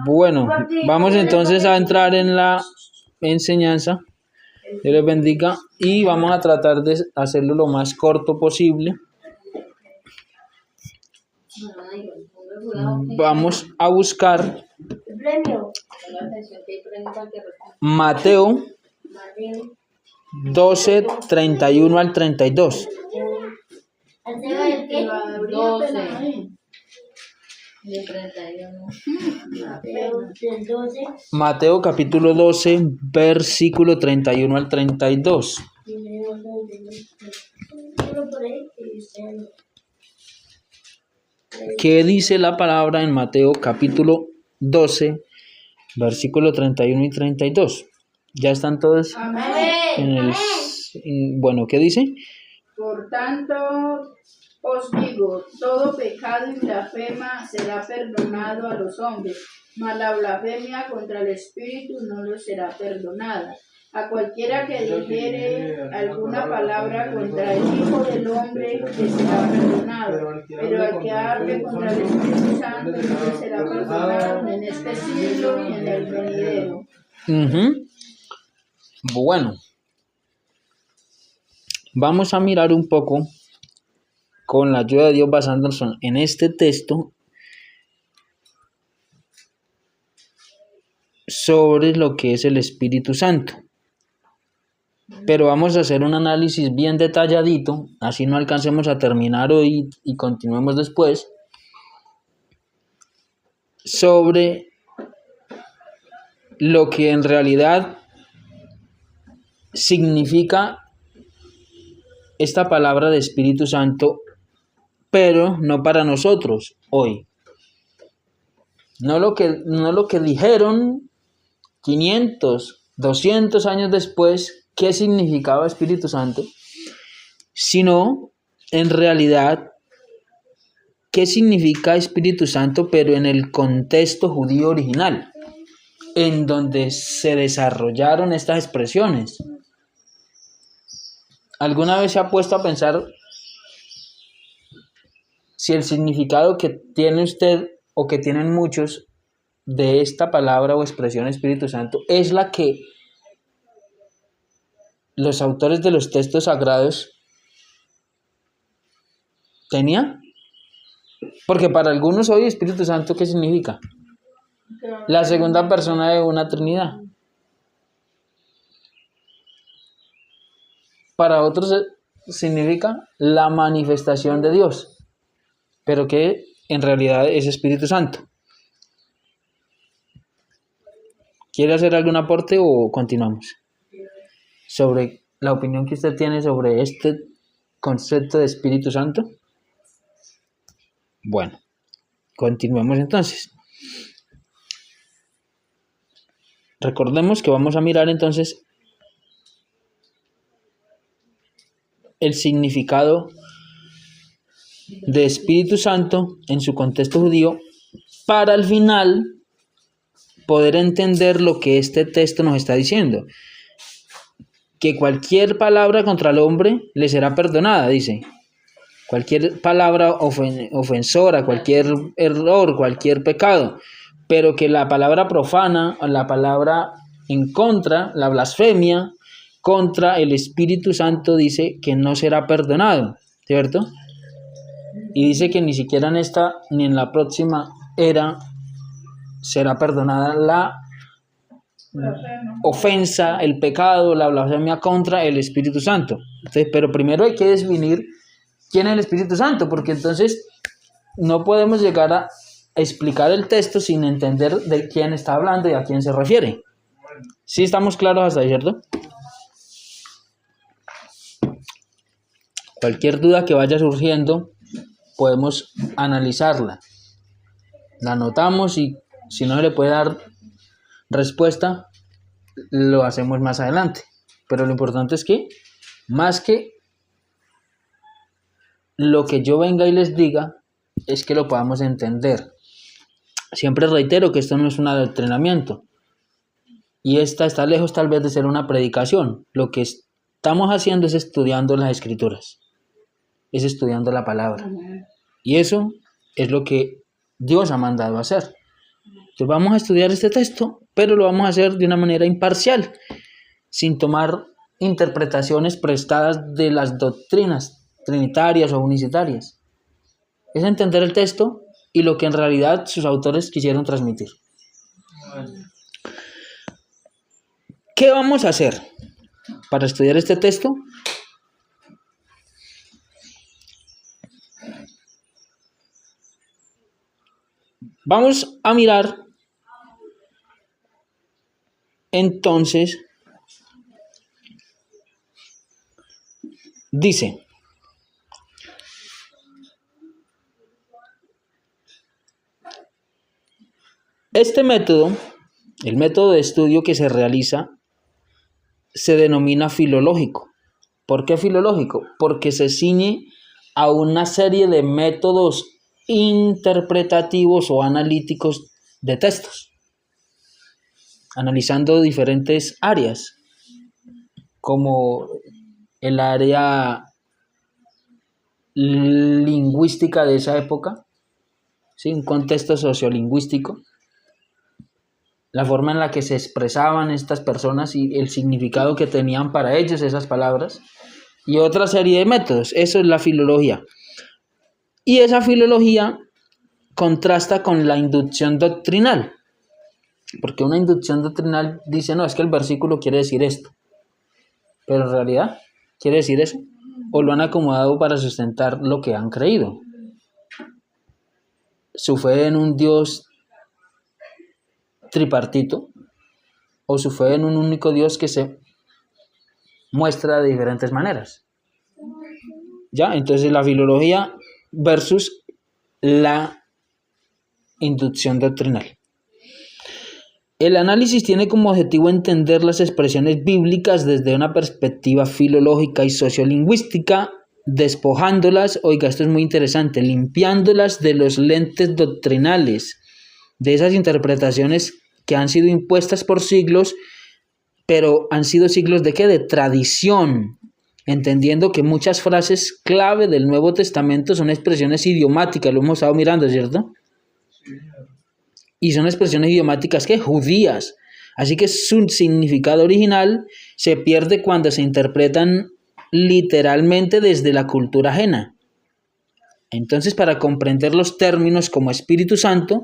Bueno, vamos entonces a entrar en la enseñanza. Dios les bendiga y vamos a tratar de hacerlo lo más corto posible. Vamos a buscar Mateo 12, 31 al 32. Mateo capítulo 12, versículo 31 al 32. ¿Qué dice la palabra en Mateo capítulo 12, versículo 31 y 32? ¿Ya están todos en el... Bueno, ¿qué dice? Por tanto, os digo, todo pecado y blasfema será perdonado a los hombres, mas la blasfemia contra el Espíritu no lo será perdonada. A cualquiera que dijere alguna palabra contra el Hijo del Hombre le será perdonado, pero al que hable contra el Espíritu Santo no le será perdonado ni en este siglo ni en el venidero. Bueno, vamos a mirar un poco con la ayuda de Dios basándonos en este texto sobre lo que es el Espíritu Santo. Pero vamos a hacer un análisis bien detalladito, así no alcancemos a terminar hoy y continuemos después, sobre lo que en realidad significa esta palabra de Espíritu Santo, pero no para nosotros hoy. No lo que dijeron 500, 200 años después, qué significaba Espíritu Santo, sino en realidad qué significa Espíritu Santo, pero en el contexto judío original, en donde se desarrollaron estas expresiones. ¿Alguna vez se ha puesto a pensar si el significado que tiene usted o que tienen muchos de esta palabra o expresión Espíritu Santo es la que los autores de los textos sagrados tenían? Porque para algunos hoy Espíritu Santo, ¿qué significa? La segunda persona de una Trinidad. Para otros significa la manifestación de Dios, pero que en realidad es Espíritu Santo. ¿Quiere hacer algún aporte o continuamos? Sobre la opinión que usted tiene sobre este concepto de Espíritu Santo. Bueno, continuemos entonces. Recordemos que vamos a mirar entonces el significado de Espíritu Santo en su contexto judío para al final poder entender lo que este texto nos está diciendo. Que cualquier palabra contra el hombre le será perdonada, dice. Cualquier palabra ofensora, cualquier error, cualquier pecado. Pero que la palabra profana, la palabra en contra, la blasfemia contra el Espíritu Santo, dice que no será perdonado, ¿cierto? Y dice que ni siquiera en esta ni en la próxima era será perdonada la ofensa, el pecado, la blasfemia contra el Espíritu Santo. Entonces, pero primero hay que definir quién es el Espíritu Santo, porque entonces no podemos llegar a explicar el texto sin entender de quién está hablando y a quién se refiere. ¿Sí estamos claros hasta ahí, cierto? Cualquier duda que vaya surgiendo, podemos analizarla. La anotamos y si no se le puede dar respuesta, lo hacemos más adelante. Pero lo importante es que, más que lo que yo venga y les diga, es que lo podamos entender. Siempre reitero que esto no es un adoctrinamiento. Y esta está lejos tal vez de ser una predicación. Lo que estamos haciendo es estudiando las Escrituras. Es estudiando la palabra. Y eso es lo que Dios ha mandado a hacer. Entonces vamos a estudiar este texto, pero lo vamos a hacer de una manera imparcial, sin tomar interpretaciones prestadas de las doctrinas trinitarias o unicitarias. Es entender el texto y lo que en realidad sus autores quisieron transmitir. ¿Qué vamos a hacer para estudiar este texto? Vamos a mirar entonces, dice, este método, el método de estudio que se realiza, se denomina filológico. ¿Por qué filológico? Porque se ciñe a una serie de métodos interpretativos o analíticos de textos, analizando diferentes áreas, como el área lingüística de esa época, ¿sí? Un contexto sociolingüístico, la forma en la que se expresaban estas personas y el significado que tenían para ellos esas palabras, y otra serie de métodos. Eso es la filología. Y esa filología contrasta con la inducción doctrinal, porque una inducción doctrinal dice, no, es que el versículo quiere decir esto, pero en realidad quiere decir eso, o lo han acomodado para sustentar lo que han creído. Su fe en un Dios tripartito, o su fe en un único Dios que se muestra de diferentes maneras. ¿Ya? Entonces la filología versus la inducción doctrinal. El análisis tiene como objetivo entender las expresiones bíblicas desde una perspectiva filológica y sociolingüística, despojándolas, oiga, esto es muy interesante, limpiándolas de los lentes doctrinales, de esas interpretaciones que han sido impuestas por siglos, pero han sido siglos ¿de qué? De tradición, entendiendo que muchas frases clave del Nuevo Testamento son expresiones idiomáticas, lo hemos estado mirando, ¿cierto? Y son expresiones idiomáticas ¿qué? Judías. Así que su significado original se pierde cuando se interpretan literalmente desde la cultura ajena. Entonces, para comprender los términos como Espíritu Santo,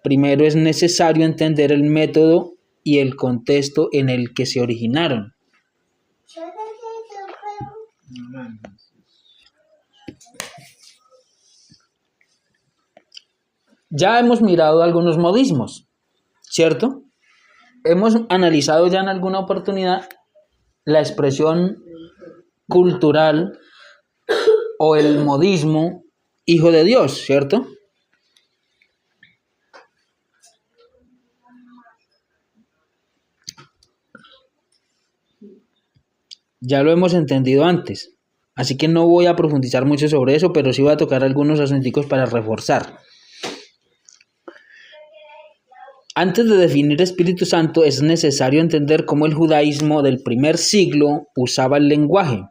primero es necesario entender el método y el contexto en el que se originaron. Ya hemos mirado algunos modismos, ¿cierto? Hemos analizado ya en alguna oportunidad la expresión cultural o el modismo hijo de Dios, ¿cierto? Ya lo hemos entendido antes, así que no voy a profundizar mucho sobre eso, pero sí voy a tocar algunos asuntos para reforzar. Antes de definir Espíritu Santo es necesario entender cómo el judaísmo del primer siglo usaba el lenguaje.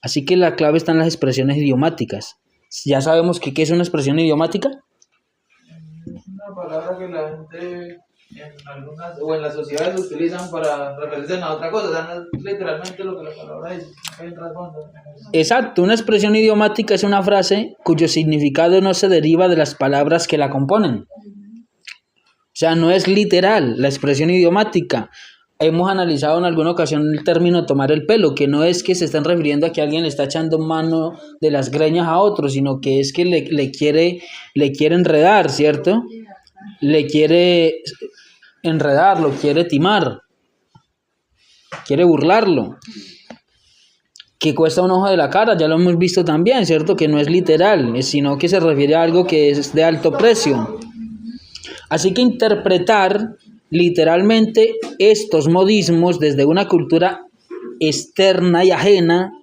Así que la clave está en las expresiones idiomáticas. ¿Ya sabemos qué es una expresión idiomática? Es una palabra que la gente en algunas o en las sociedades utilizan para referirse a otra cosa. O sea, no es literalmente lo que la palabra dice. Hay un trasfondo. Exacto, una expresión idiomática es una frase cuyo significado no se deriva de las palabras que la componen. O sea, no es literal la expresión idiomática. Hemos analizado en alguna ocasión el término tomar el pelo, que no es que se estén refiriendo a que alguien le está echando mano de las greñas a otro, sino que es que le quiere enredar, ¿cierto? Le quiere enredarlo, quiere timar, quiere burlarlo. Que cuesta un ojo de la cara, ya lo hemos visto también, ¿cierto? Que no es literal, sino que se refiere a algo que es de alto precio. Así que interpretar literalmente estos modismos desde una cultura externa y ajena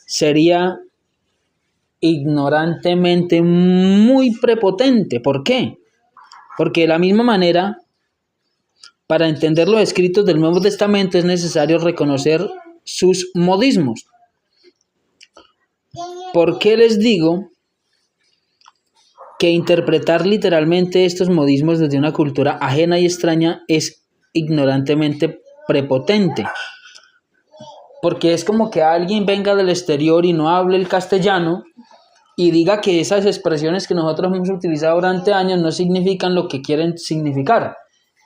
sería ignorantemente muy prepotente. ¿Por qué? Porque de la misma manera, para entender los escritos del Nuevo Testamento es necesario reconocer sus modismos. ¿Por qué les digo que interpretar literalmente estos modismos desde una cultura ajena y extraña es ignorantemente prepotente. Porque es como que alguien venga del exterior y no hable el castellano y diga que esas expresiones que nosotros hemos utilizado durante años no significan lo que quieren significar,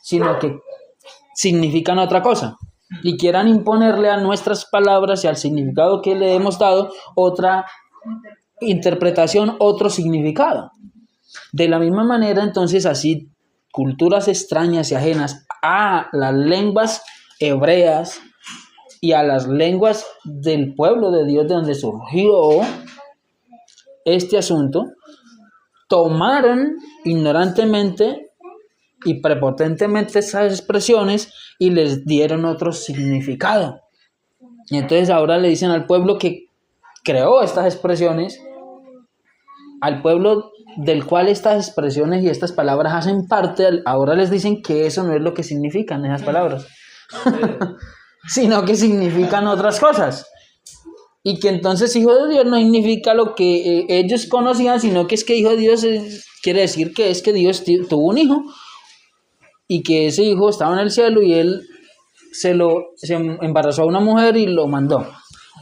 sino que significan otra cosa. Y quieran imponerle a nuestras palabras y al significado que le hemos dado otra interpretación, otro significado. De la misma manera, entonces, así, culturas extrañas y ajenas a las lenguas hebreas y a las lenguas del pueblo de Dios de donde surgió este asunto, tomaron ignorantemente y prepotentemente esas expresiones y les dieron otro significado. Y entonces ahora le dicen al pueblo que creó estas expresiones, al pueblo del cual estas expresiones y estas palabras hacen parte, ahora les dicen que eso no es lo que significan esas palabras, sino que significan otras cosas. Y que entonces hijo de Dios no significa lo que ellos conocían, sino que es que hijo de Dios quiere decir que es que Dios tuvo un hijo y que ese hijo estaba en el cielo y él se embarazó a una mujer y lo mandó.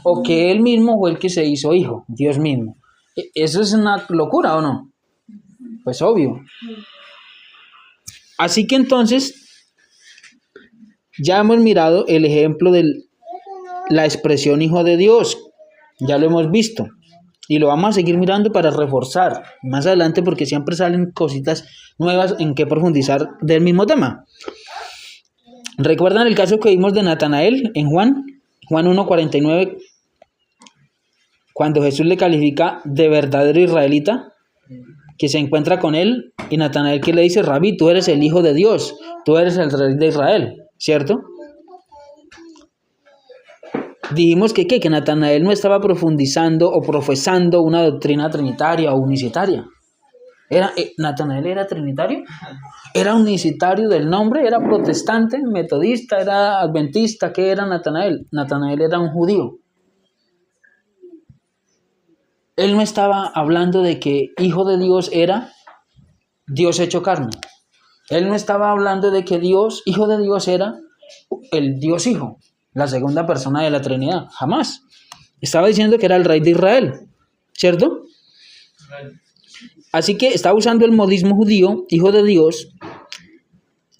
O que él mismo fue el que se hizo hijo, Dios mismo. ¿Eso es una locura o no? Pues obvio. Así que entonces ya hemos mirado el ejemplo de la expresión hijo de Dios. Ya lo hemos visto. Y lo vamos a seguir mirando para reforzar más adelante porque siempre salen cositas nuevas en que profundizar del mismo tema. ¿Recuerdan el caso que vimos de Natanael en Juan 1:49? Cuando Jesús le califica de verdadero israelita, que se encuentra con él, y Natanael que le dice, Rabí, tú eres el Hijo de Dios, tú eres el Rey de Israel, ¿cierto? Dijimos que Natanael no estaba profundizando o profesando una doctrina trinitaria o unicitaria. ¿Natanael era trinitario? ¿Era unicitario del nombre? ¿Era protestante, metodista, era adventista? ¿Qué era Natanael? Natanael era un judío. Él no estaba hablando de que hijo de Dios era Dios hecho carne. Él no estaba hablando de que Dios, hijo de Dios, era el Dios Hijo, la segunda persona de la Trinidad. Jamás. Estaba diciendo que era el Rey de Israel, ¿cierto? Así que estaba usando el modismo judío, hijo de Dios,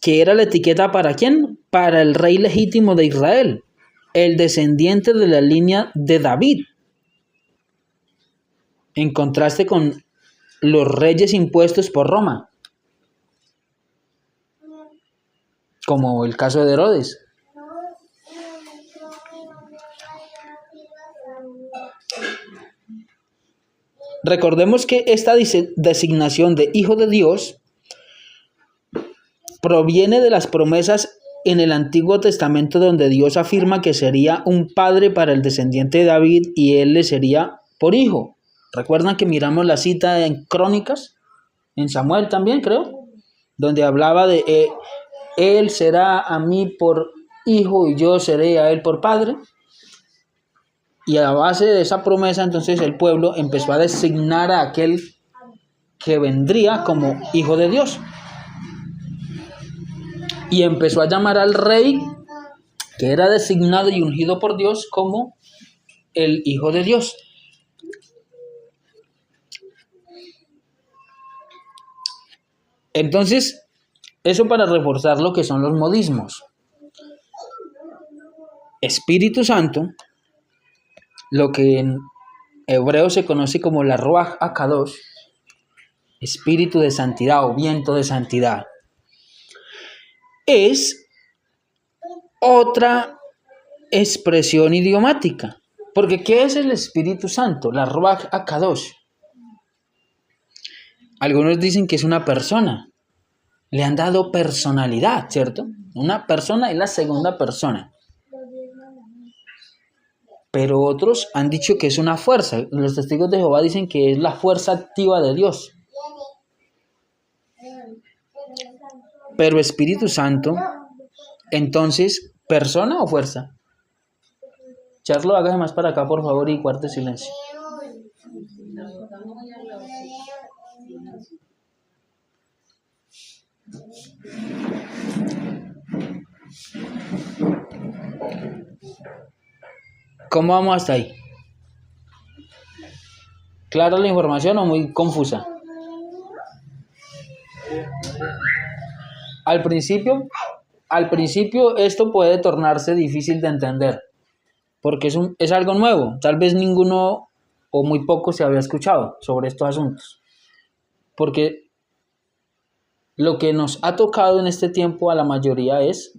que era la etiqueta ¿para quién? Para el rey legítimo de Israel, el descendiente de la línea de David. En contraste con los reyes impuestos por Roma, como el caso de Herodes. Recordemos que esta designación de Hijo de Dios proviene de las promesas en el Antiguo Testamento donde Dios afirma que sería un padre para el descendiente de David y él le sería por hijo. ¿Recuerdan que miramos la cita en Crónicas? En Samuel también, creo, donde hablaba de él será a mí por hijo y yo seré a él por padre. Y a base de esa promesa, entonces el pueblo empezó a designar a aquel que vendría como hijo de Dios. Y empezó a llamar al rey que era designado y ungido por Dios como el Hijo de Dios. Entonces, eso para reforzar lo que son los modismos. Espíritu Santo, lo que en hebreo se conoce como la Ruach HaKadosh, espíritu de santidad o viento de santidad, es otra expresión idiomática. Porque ¿qué es el Espíritu Santo? La Ruach HaKadosh. Algunos dicen que es una persona. Le han dado personalidad, ¿cierto? Una persona es la segunda persona. Pero otros han dicho que es una fuerza. Los testigos de Jehová dicen que es la fuerza activa de Dios. Pero Espíritu Santo, entonces, ¿persona o fuerza? Charlo, hágase más para acá, por favor, y guarde silencio. ¿Cómo vamos hasta ahí? ¿Clara la información o muy confusa? Al principio esto puede tornarse difícil de entender, porque es algo nuevo. Tal vez ninguno o muy poco se había escuchado sobre estos asuntos. Porque lo que nos ha tocado en este tiempo a la mayoría es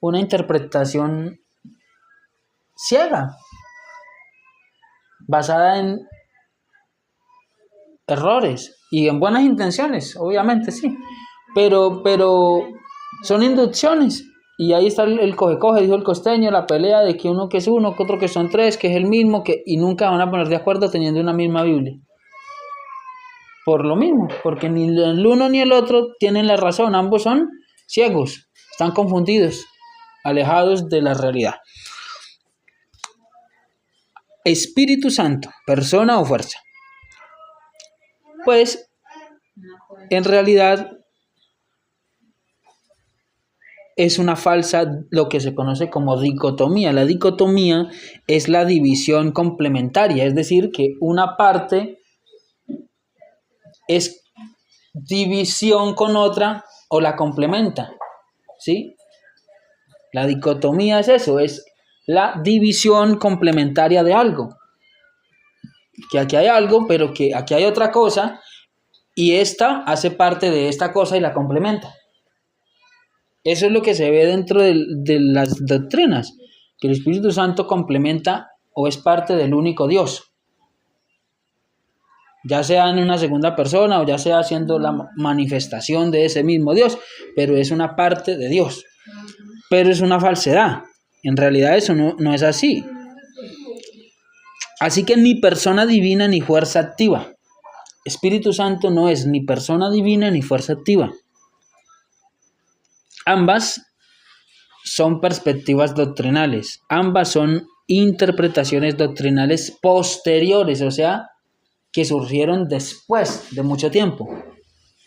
una interpretación ciega, basada en errores y en buenas intenciones, obviamente sí, pero son inducciones, y ahí está el coge, dijo el costeño, la pelea de que uno que es uno, que otro que son tres, que es el mismo, y nunca van a poner de acuerdo teniendo una misma Biblia. Por lo mismo, porque ni el uno ni el otro tienen la razón, ambos son ciegos, están confundidos, alejados de la realidad. Espíritu Santo, persona o fuerza. Pues, en realidad, es una falsa, lo que se conoce como dicotomía. La dicotomía es la división complementaria, es decir, que una parte es división con otra o la complementa, ¿sí? La dicotomía es eso, es la división complementaria de algo. Que aquí hay algo, pero que aquí hay otra cosa, y esta hace parte de esta cosa y la complementa. Eso es lo que se ve dentro de las doctrinas, que el Espíritu Santo complementa o es parte del único Dios, ya sea en una segunda persona o ya sea haciendo la manifestación de ese mismo Dios, pero es una parte de Dios. Pero es una falsedad, en realidad eso no es así. Así que ni persona divina ni fuerza activa. Espíritu Santo no es ni persona divina ni fuerza activa. Ambas son perspectivas doctrinales, ambas son interpretaciones doctrinales posteriores, o sea, que surgieron después de mucho tiempo,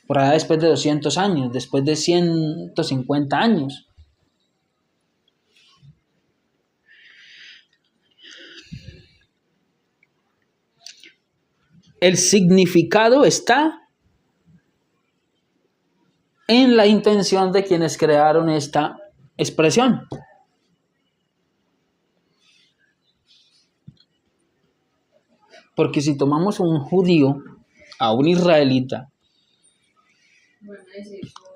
por allá después de 200 años, después de 150 años. El significado está en la intención de quienes crearon esta expresión. Porque si tomamos a un judío, a un israelita,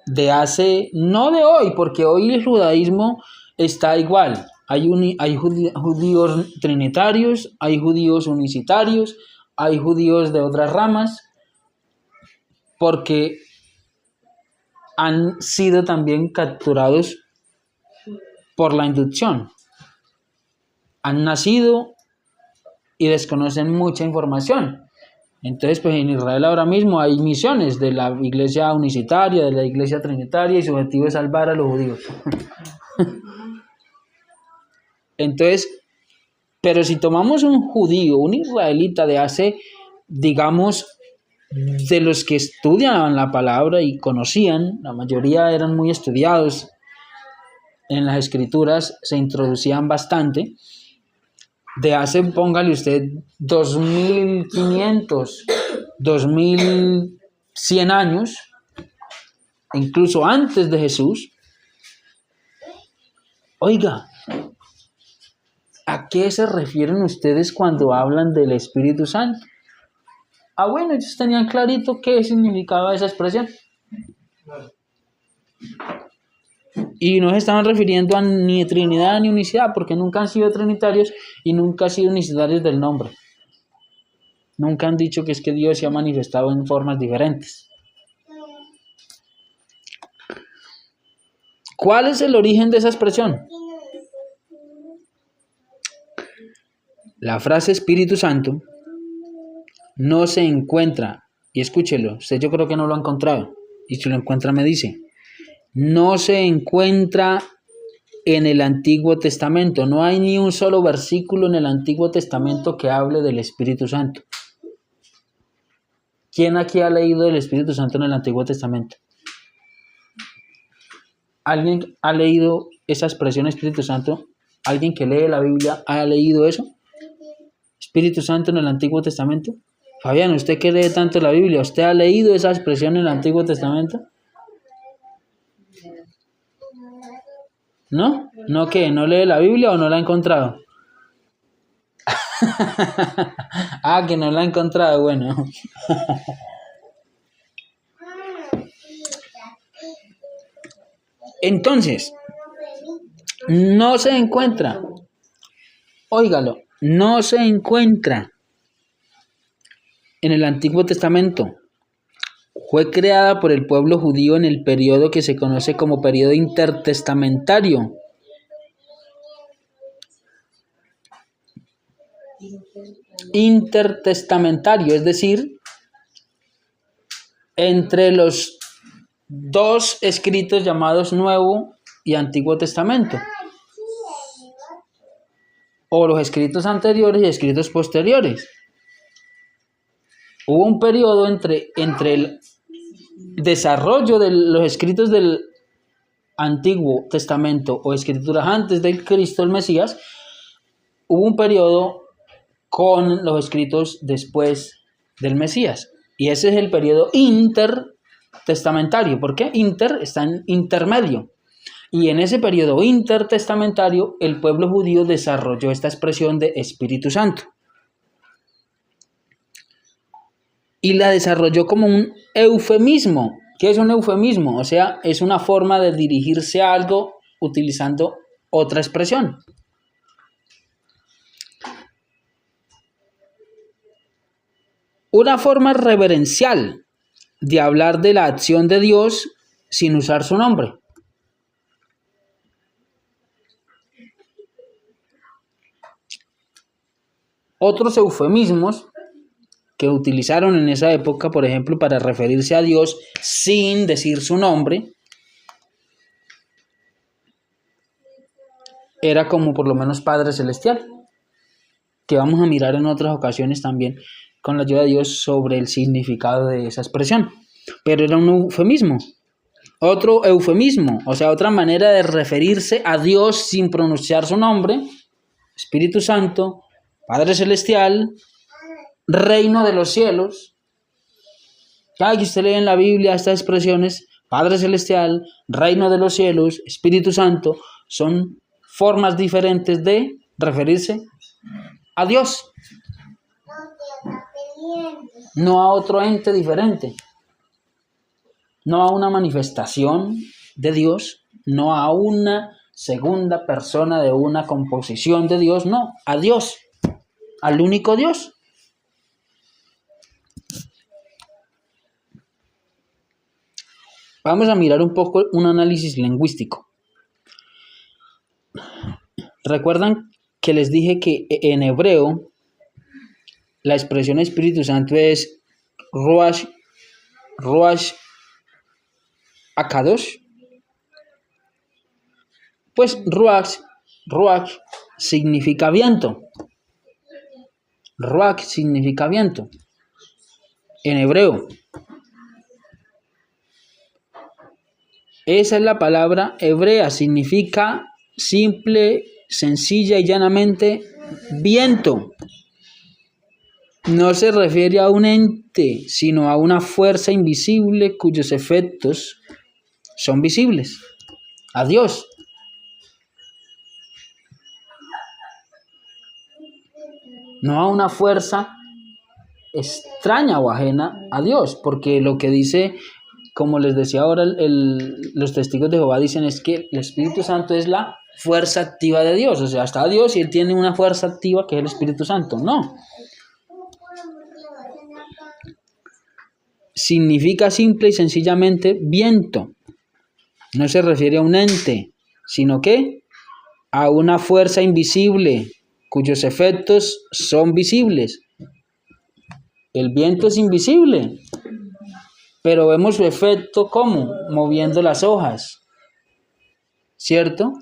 de hace, no de hoy, porque hoy el judaísmo está igual. Hay judíos trinitarios, hay judíos unicitarios, hay judíos de otras ramas, porque han sido también capturados por la inducción. Han nacido y desconocen mucha información. Entonces, pues en Israel ahora mismo hay misiones de la iglesia unicitaria, de la iglesia trinitaria, y su objetivo es salvar a los judíos. Entonces, pero si tomamos un judío, un israelita de hace, digamos, de los que estudiaban la palabra y conocían, la mayoría eran muy estudiados en las escrituras, se introducían bastante, de hace, póngale usted, 2500, 2100 años, incluso antes de Jesús. Oiga, ¿a qué se refieren ustedes cuando hablan del Espíritu Santo? Bueno, ellos tenían clarito qué significaba esa expresión. Y no se estaban refiriendo a ni Trinidad ni unicidad, porque nunca han sido trinitarios y nunca han sido unicitarios del nombre. Nunca han dicho que es que Dios se ha manifestado en formas diferentes. ¿Cuál es el origen de esa expresión? La frase Espíritu Santo no se encuentra, y escúchelo, usted yo creo que no lo ha encontrado, y si lo encuentra me dice, no se encuentra en el Antiguo Testamento, no hay ni un solo versículo en el Antiguo Testamento que hable del Espíritu Santo. ¿Quién aquí ha leído del Espíritu Santo en el Antiguo Testamento? ¿Alguien ha leído esa expresión Espíritu Santo? ¿Alguien que lee la Biblia ha leído eso? Espíritu Santo en el Antiguo Testamento. Fabián, usted que lee tanto la Biblia, ¿usted ha leído esa expresión en el Antiguo Testamento? ¿No? ¿No qué? ¿No lee la Biblia o no la ha encontrado? Ah, que no la ha encontrado, bueno. Entonces, no se encuentra, óigalo, no se encuentra en el Antiguo Testamento. Fue creada por el pueblo judío en el periodo que se conoce como periodo intertestamentario. Intertestamentario, es decir, entre los dos escritos llamados Nuevo y Antiguo Testamento, o los escritos anteriores y escritos posteriores. Hubo un periodo entre el desarrollo de los escritos del Antiguo Testamento o escrituras antes del Cristo, el Mesías. Hubo un periodo con los escritos después del Mesías, y ese es el periodo intertestamentario. ¿Por qué? Inter está en intermedio, y en ese periodo intertestamentario el pueblo judío desarrolló esta expresión de Espíritu Santo y la desarrolló como un eufemismo. ¿Qué es un eufemismo? O sea, es una forma de dirigirse a algo utilizando otra expresión. Una forma reverencial de hablar de la acción de Dios sin usar su nombre. Otros eufemismos que utilizaron en esa época, por ejemplo, para referirse a Dios sin decir su nombre, era como por lo menos Padre Celestial, que vamos a mirar en otras ocasiones también con la ayuda de Dios sobre el significado de esa expresión. Pero era un eufemismo. Otro eufemismo, o sea, otra manera de referirse a Dios sin pronunciar su nombre: Espíritu Santo, Padre Celestial, Reino de los cielos. Cada que usted lee en la Biblia estas expresiones, Padre Celestial, Reino de los cielos, Espíritu Santo, son formas diferentes de referirse a Dios, no a otro ente diferente, no a una manifestación de Dios, no a una segunda persona de una composición de Dios, no, a Dios, al único Dios. Vamos a mirar un poco un análisis lingüístico. ¿Recuerdan que les dije que en hebreo la expresión Espíritu Santo es Ruach Akadosh? Pues Ruach significa viento. Ruach significa viento en hebreo. Esa es la palabra hebrea, significa simple, sencilla y llanamente viento. No se refiere a un ente, sino a una fuerza invisible cuyos efectos son visibles. A Dios. No a una fuerza extraña o ajena a Dios, porque lo que dice, como les decía ahora, los testigos de Jehová dicen es que el Espíritu Santo es la fuerza activa de Dios. O sea, está Dios y Él tiene una fuerza activa que es el Espíritu Santo. No. Significa simple y sencillamente viento. No se refiere a un ente, sino que a una fuerza invisible cuyos efectos son visibles. El viento es invisible, pero vemos su efecto ¿cómo? Moviendo las hojas, ¿cierto?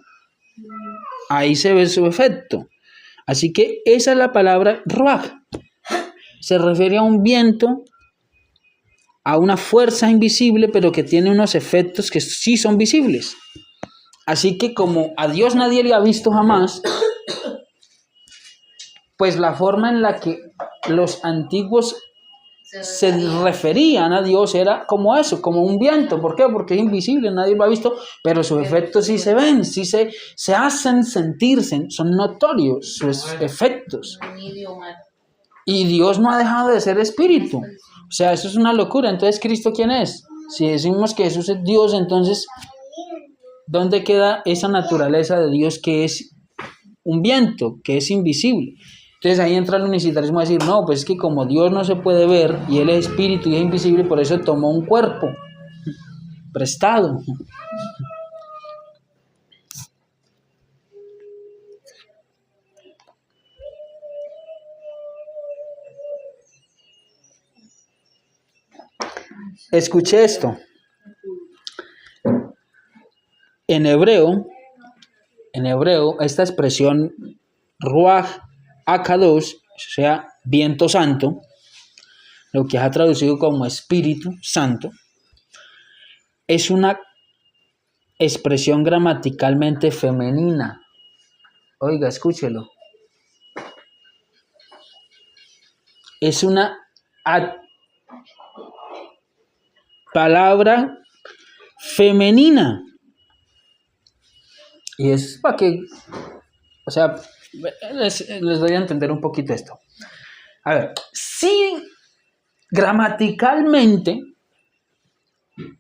Ahí se ve su efecto. Así que esa es la palabra ruach. Se refiere a un viento, a una fuerza invisible, pero que tiene unos efectos que sí son visibles. Así que como a Dios nadie le ha visto jamás, pues la forma en la que los antiguos se referían a Dios era como eso, como un viento. ¿Por qué? Porque es invisible, nadie lo ha visto, pero sus efectos sí se ven, sí se hacen sentirse, son notorios sus efectos. Y Dios no ha dejado de ser espíritu. O sea, eso es una locura. Entonces, ¿Cristo quién es? Si decimos que Jesús es Dios, entonces, ¿dónde queda esa naturaleza de Dios que es un viento, que es invisible? Entonces ahí entra el unicitarismo a decir, no, pues es que como Dios no se puede ver y Él es espíritu y es invisible, por eso tomó un cuerpo prestado. Escuche esto. En hebreo, esta expresión Ruach HaKadosh, o sea, viento santo, lo que ha traducido como Espíritu Santo, es una expresión gramaticalmente femenina. Oiga, escúchelo. Es una palabra femenina. Y es para que, o sea, les doy a entender un poquito esto. A ver, si gramaticalmente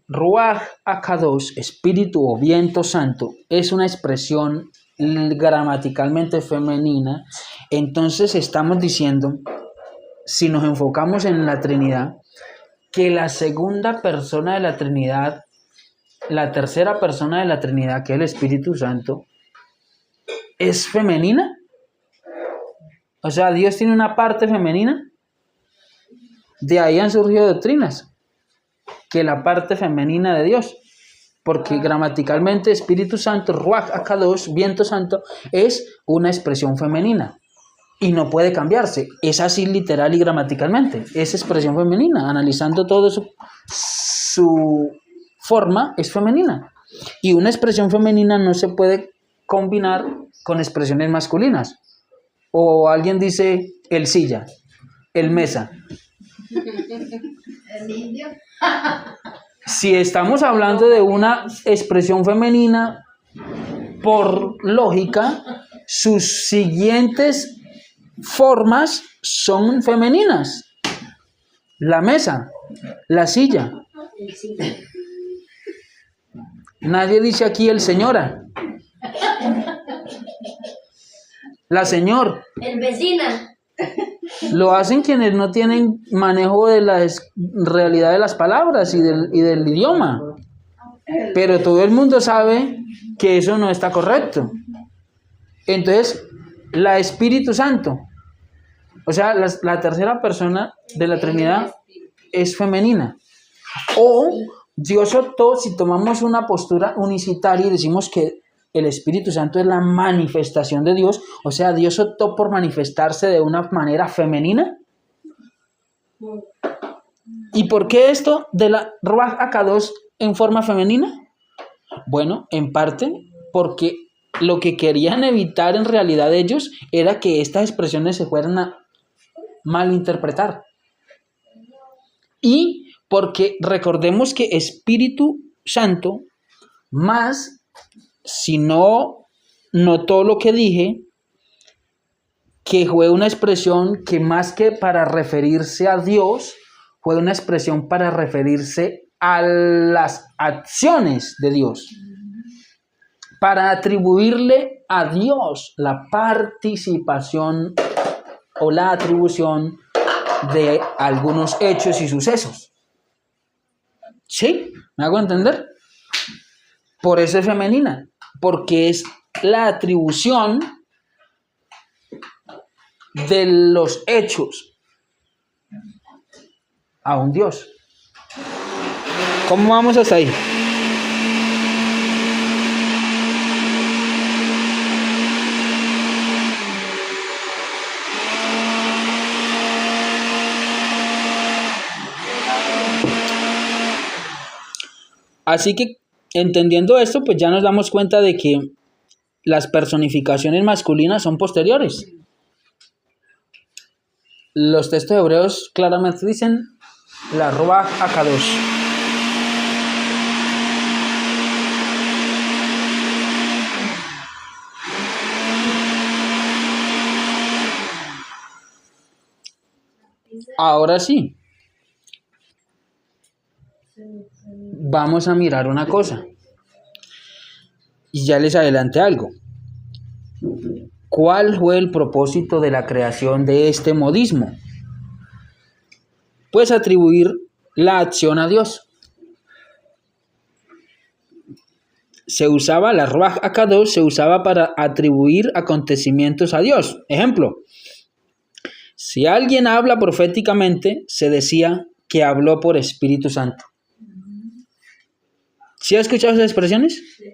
Ruach HaKadosh, espíritu o viento santo, es una expresión gramaticalmente femenina, entonces estamos diciendo, si nos enfocamos en la Trinidad, que la segunda persona de la Trinidad, la tercera persona de la Trinidad, que es el Espíritu Santo, es femenina. O sea, Dios tiene una parte femenina. De ahí han surgido doctrinas, que la parte femenina de Dios, porque gramaticalmente Espíritu Santo, Ruach HaKadosh, viento santo, es una expresión femenina y no puede cambiarse, es así literal y gramaticalmente, es expresión femenina, analizando todo su forma es femenina, y una expresión femenina no se puede combinar con expresiones masculinas. O alguien dice el silla, el mesa. El indio. Si estamos hablando de una expresión femenina, por lógica, sus siguientes formas son femeninas. La mesa, la silla. Nadie dice aquí el señora. La señor. El vecina. Lo hacen quienes no tienen manejo de la realidad de las palabras y del idioma. Pero todo el mundo sabe que eso no está correcto. Entonces, la Espíritu Santo, o sea, la tercera persona de la Trinidad es femenina. O Dios optó, si tomamos una postura unicitaria y decimos que el Espíritu Santo es la manifestación de Dios, o sea, Dios optó por manifestarse de una manera femenina. ¿Y por qué esto de la Ruach HaKadosh en forma femenina? Bueno, en parte porque lo que querían evitar en realidad ellos era que estas expresiones se fueran a malinterpretar. Y porque recordemos que Espíritu Santo, más si no notó lo que dije, que fue una expresión que más que para referirse a Dios, fue una expresión para referirse a las acciones de Dios, para atribuirle a Dios la participación o la atribución de algunos hechos y sucesos. ¿Sí? ¿Me hago entender? Por eso es femenina, porque es la atribución de los hechos a un Dios. ¿Cómo vamos hasta ahí? Así que entendiendo esto, pues ya nos damos cuenta de que las personificaciones masculinas son posteriores. Los textos hebreos claramente dicen la Ruach HaKadosh. Ahora sí, vamos a mirar una cosa. Y ya les adelanté algo. ¿Cuál fue el propósito de la creación de este modismo? Pues atribuir la acción a Dios. Se usaba, la Ruach HaKadosh se usaba para atribuir acontecimientos a Dios. Ejemplo, si alguien habla proféticamente, se decía que habló por Espíritu Santo. ¿Sí has escuchado esas expresiones? Sí.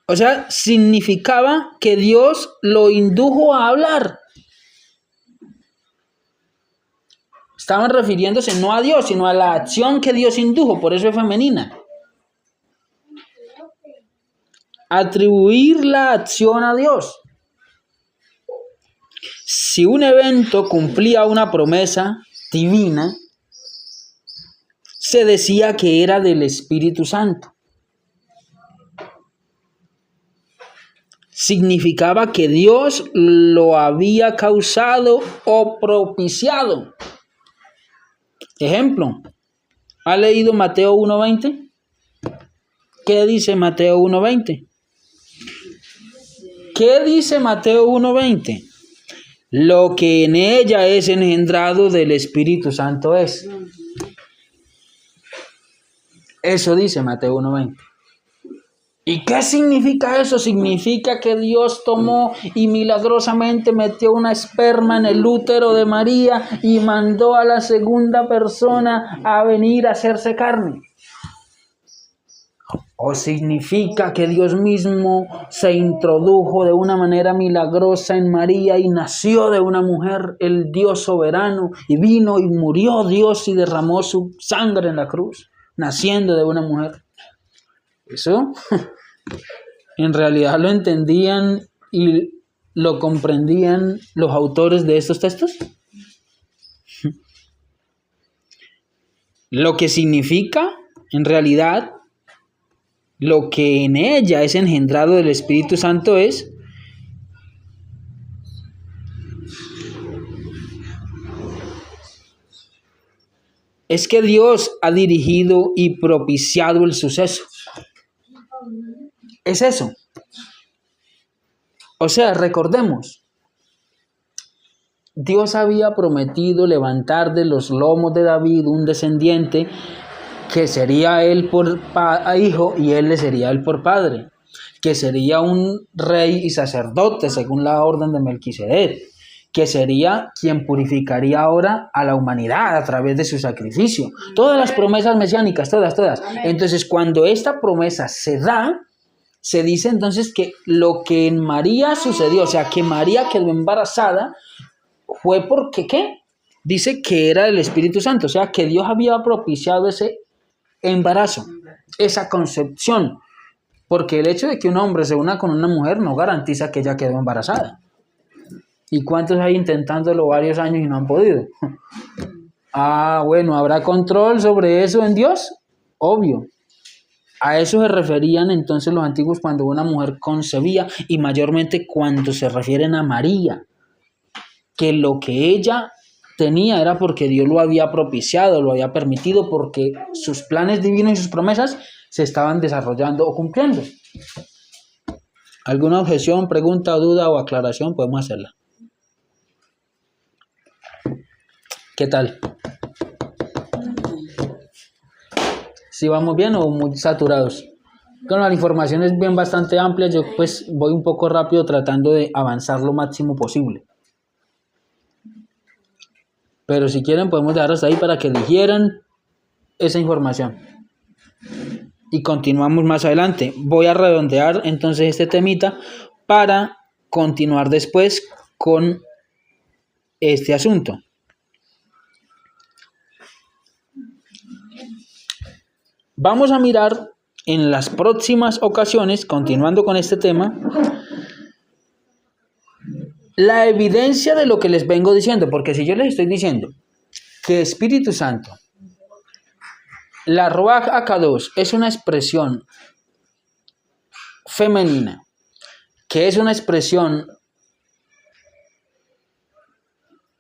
O sea, significaba que Dios lo indujo a hablar. Estaban refiriéndose no a Dios, sino a la acción que Dios indujo, por eso es femenina. Atribuir la acción a Dios. Si un evento cumplía una promesa divina, se decía que era del Espíritu Santo. Significaba que Dios lo había causado o propiciado. Ejemplo, ¿ha leído Mateo 1:20? ¿Qué dice Mateo 1:20? ¿Qué dice Mateo 1:20? Lo que en ella es engendrado del Espíritu Santo es. Eso dice Mateo 1:20. ¿Y qué significa eso? Significa que Dios tomó y milagrosamente metió una esperma en el útero de María y mandó a la segunda persona a venir a hacerse carne. ¿O significa que Dios mismo se introdujo de una manera milagrosa en María y nació de una mujer, el Dios soberano, y vino y murió Dios y derramó su sangre en la cruz, naciendo de una mujer? Eso en realidad lo entendían y lo comprendían los autores de estos textos. Lo que significa, en realidad, lo que en ella es engendrado del Espíritu Santo es que Dios ha dirigido y propiciado el suceso. Es eso. O sea, recordemos, Dios había prometido levantar de los lomos de David un descendiente que sería él por hijo y él le sería él por padre, que sería un rey y sacerdote según la orden de Melquisedec, que sería quien purificaría ahora a la humanidad a través de su sacrificio. Todas las promesas mesiánicas, todas. Entonces, cuando esta promesa se da, se dice entonces que lo que en María sucedió, o sea, que María quedó embarazada, fue porque, ¿qué? Dice que era el Espíritu Santo, o sea, que Dios había propiciado ese embarazo, esa concepción, porque el hecho de que un hombre se una con una mujer no garantiza que ella quedó embarazada. ¿Y cuántos hay intentándolo varios años y no han podido? Bueno, ¿habrá control sobre eso en Dios? Obvio. A eso se referían entonces los antiguos cuando una mujer concebía, y mayormente cuando se refieren a María, que lo que ella tenía era porque Dios lo había propiciado, lo había permitido, porque sus planes divinos y sus promesas se estaban desarrollando o cumpliendo. ¿Alguna objeción, pregunta, duda o aclaración? Podemos hacerla. ¿Qué tal? ¿Sí vamos bien o muy saturados? Bueno, la información es bien bastante amplia, yo pues voy un poco rápido tratando de avanzar lo máximo posible. Pero si quieren podemos dejar hasta ahí para que digieran esa información. Y continuamos más adelante. Voy a redondear entonces este temita para continuar después con este asunto. Vamos a mirar en las próximas ocasiones, continuando con este tema, la evidencia de lo que les vengo diciendo, porque si yo les estoy diciendo que Espíritu Santo, la Ruach HaKadosh, es una expresión femenina, que es una expresión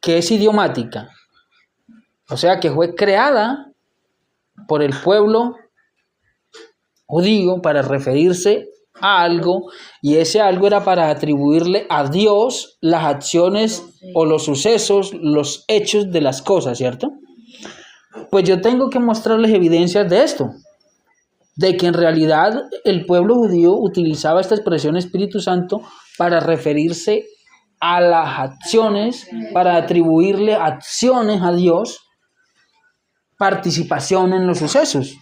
que es idiomática, o sea que fue creada por el pueblo judío para referirse a algo, y ese algo era para atribuirle a Dios las acciones o los sucesos, los hechos de las cosas, ¿cierto? Pues yo tengo que mostrarles evidencias de esto, de que en realidad el pueblo judío utilizaba esta expresión Espíritu Santo para referirse a las acciones, para atribuirle acciones a Dios, participación en los sucesos.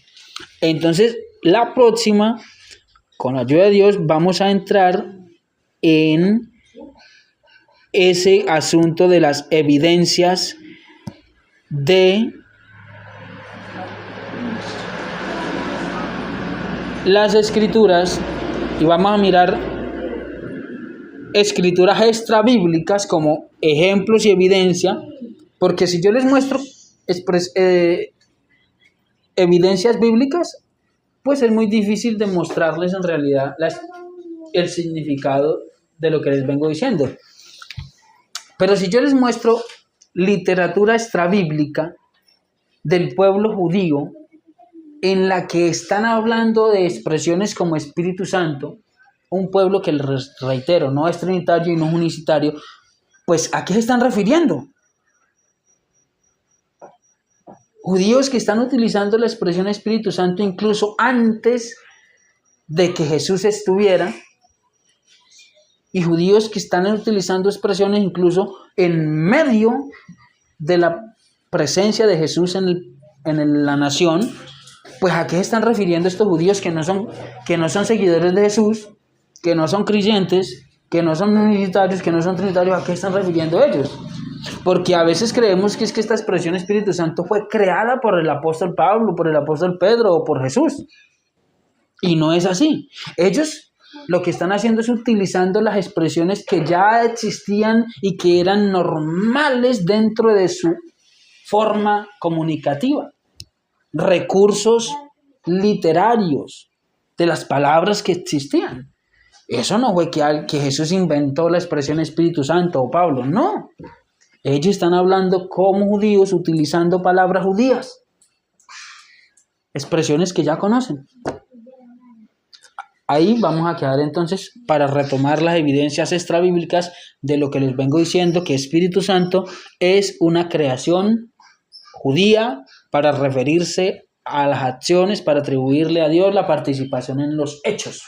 Entonces, la próxima, con la ayuda de Dios, vamos a entrar en ese asunto de las evidencias de las escrituras, y vamos a mirar escrituras extrabíblicas como ejemplos y evidencia, porque si yo les muestro evidencias bíblicas, pues es muy difícil demostrarles en realidad el significado de lo que les vengo diciendo. Pero si yo les muestro literatura extrabíblica del pueblo judío, en la que están hablando de expresiones como Espíritu Santo, un pueblo que, les reitero, no es trinitario y no es unicitario, pues ¿a qué se están refiriendo? Judíos que están utilizando la expresión Espíritu Santo incluso antes de que Jesús estuviera, y judíos que están utilizando expresiones incluso en medio de la presencia de Jesús en la nación. Pues ¿a qué se están refiriendo estos judíos que no son seguidores de Jesús, que no son creyentes, que no son unitarios, que no son trinitarios? ¿A qué están refiriendo ellos? Porque a veces creemos que es que esta expresión Espíritu Santo fue creada por el apóstol Pablo, por el apóstol Pedro o por Jesús. Y no es así. Ellos lo que están haciendo es utilizando las expresiones que ya existían y que eran normales dentro de su forma comunicativa. Recursos literarios de las palabras que existían. Eso no fue que Jesús inventó la expresión Espíritu Santo o Pablo, no. Ellos están hablando como judíos, utilizando palabras judías, expresiones que ya conocen. Ahí vamos a quedar entonces para retomar las evidencias extrabíblicas de lo que les vengo diciendo, que Espíritu Santo es una creación judía para referirse a las acciones, para atribuirle a Dios la participación en los hechos.